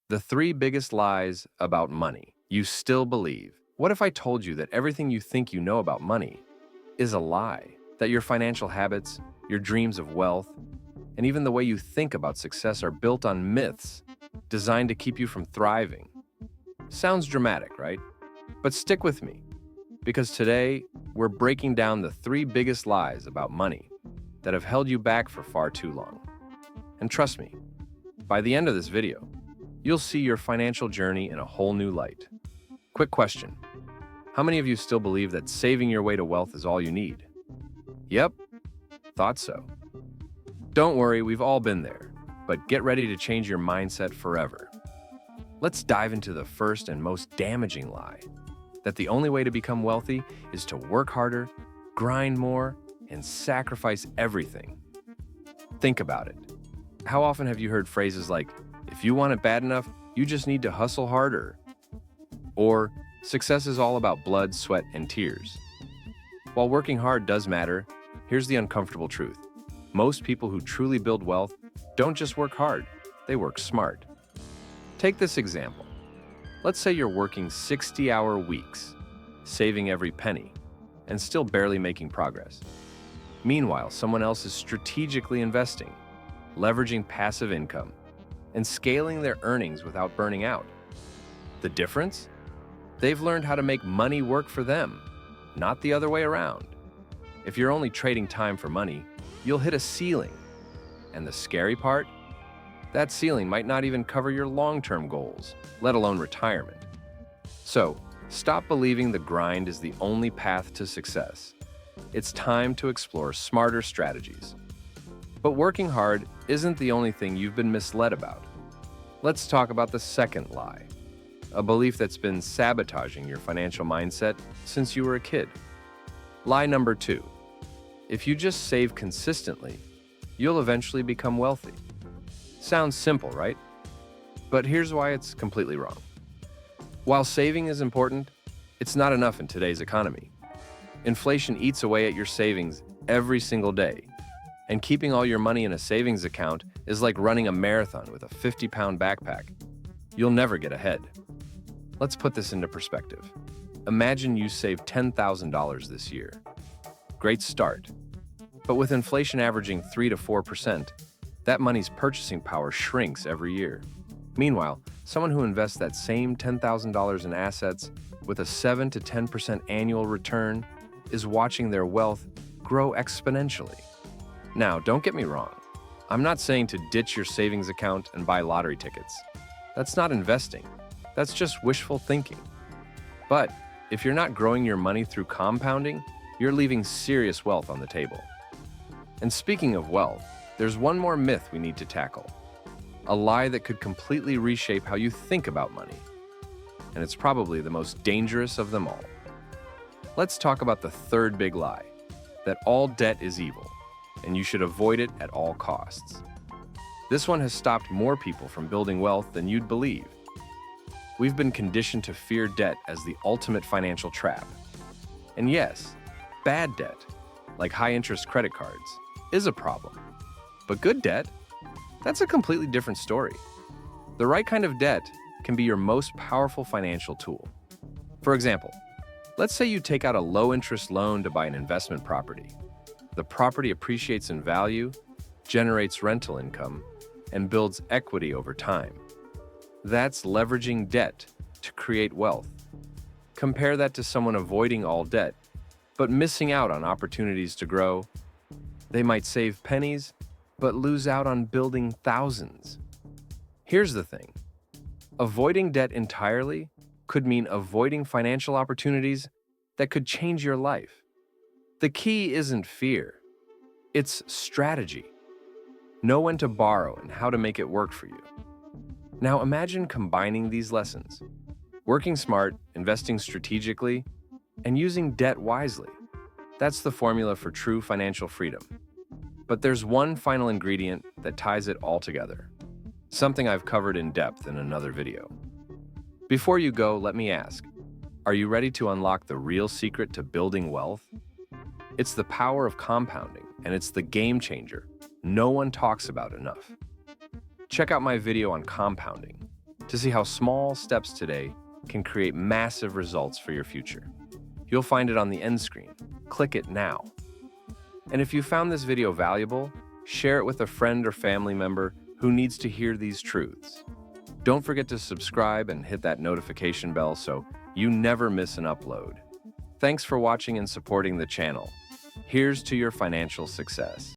The three biggest lies about money you still believe. What if I told you that everything you think you know about money is a lie? That your financial habits, your dreams of wealth, and even the way you think about success are built on myths designed to keep you from thriving? Sounds dramatic, right? But stick with me, because today we're breaking down the three biggest lies about money that have held you back for far too long. And trust me, by the end of this video, you'll see your financial journey in a whole new light. Quick question. How many of you still believe that saving your way to wealth is all you need? Yep, thought so. Don't worry, we've all been there, but get ready to change your mindset forever. Let's dive into the first and most damaging lie, that the only way to become wealthy is to work harder, grind more, and sacrifice everything. Think about it. How often have you heard phrases like, if you want it bad enough, you just need to hustle harder? Or, success is all about blood, sweat, and tears. While working hard does matter, here's the uncomfortable truth. Most people who truly build wealth don't just work hard, they work smart. Take this example. Let's say you're working 60-hour weeks, saving every penny, and still barely making progress. Meanwhile, someone else is strategically investing, leveraging passive income, and scaling their earnings without burning out. The difference? They've learned how to make money work for them, not the other way around. If you're only trading time for money, you'll hit a ceiling. And the scary part? That ceiling might not even cover your long-term goals, let alone retirement. So, stop believing the grind is the only path to success. It's time to explore smarter strategies. But working hard isn't the only thing you've been misled about. Let's talk about the second lie, a belief that's been sabotaging your financial mindset since you were a kid. Lie number 2. If you just save consistently, you'll eventually become wealthy. Sounds simple, right? But here's why it's completely wrong. While saving is important, it's not enough in today's economy. Inflation eats away at your savings every single day. And keeping all your money in a savings account is like running a marathon with a 50-pound backpack. You'll never get ahead. Let's put this into perspective. Imagine you saved $10,000 this year. Great start. But with inflation averaging 3 to 4%, that money's purchasing power shrinks every year. Meanwhile, someone who invests that same $10,000 in assets with a 7 to 10% annual return is watching their wealth grow exponentially. Now, don't get me wrong. I'm not saying to ditch your savings account and buy lottery tickets. That's not investing. That's just wishful thinking. But if you're not growing your money through compounding, you're leaving serious wealth on the table. And speaking of wealth, there's one more myth we need to tackle. A lie that could completely reshape how you think about money. And it's probably the most dangerous of them all. Let's talk about the third big lie, that all debt is evil, and you should avoid it at all costs. This one has stopped more people from building wealth than you'd believe. We've been conditioned to fear debt as the ultimate financial trap. And yes, bad debt, like high-interest credit cards, is a problem. But good debt? That's a completely different story. The right kind of debt can be your most powerful financial tool. For example, let's say you take out a low-interest loan to buy an investment property. The property appreciates in value, generates rental income, and builds equity over time. That's leveraging debt to create wealth. Compare that to someone avoiding all debt, but missing out on opportunities to grow. They might save pennies, but lose out on building thousands. Here's the thing. Avoiding debt entirely could mean avoiding financial opportunities that could change your life. The key isn't fear. It's strategy. Know when to borrow and how to make it work for you. Now imagine combining these lessons. Working smart, investing strategically, and using debt wisely. That's the formula for true financial freedom. But there's one final ingredient that ties it all together. Something I've covered in depth in another video. Before you go, let me ask, are you ready to unlock the real secret to building wealth? It's the power of compounding, and it's the game changer no one talks about enough. Check out my video on compounding. to see how small steps today can create massive results for your future. You'll find it on the end screen. Click it now. And if you found this video valuable, share it with a friend or family member who needs to hear these truths. Don't forget to subscribe and hit that notification bell so you never miss an upload. Thanks for watching and supporting the channel. Here's to your financial success.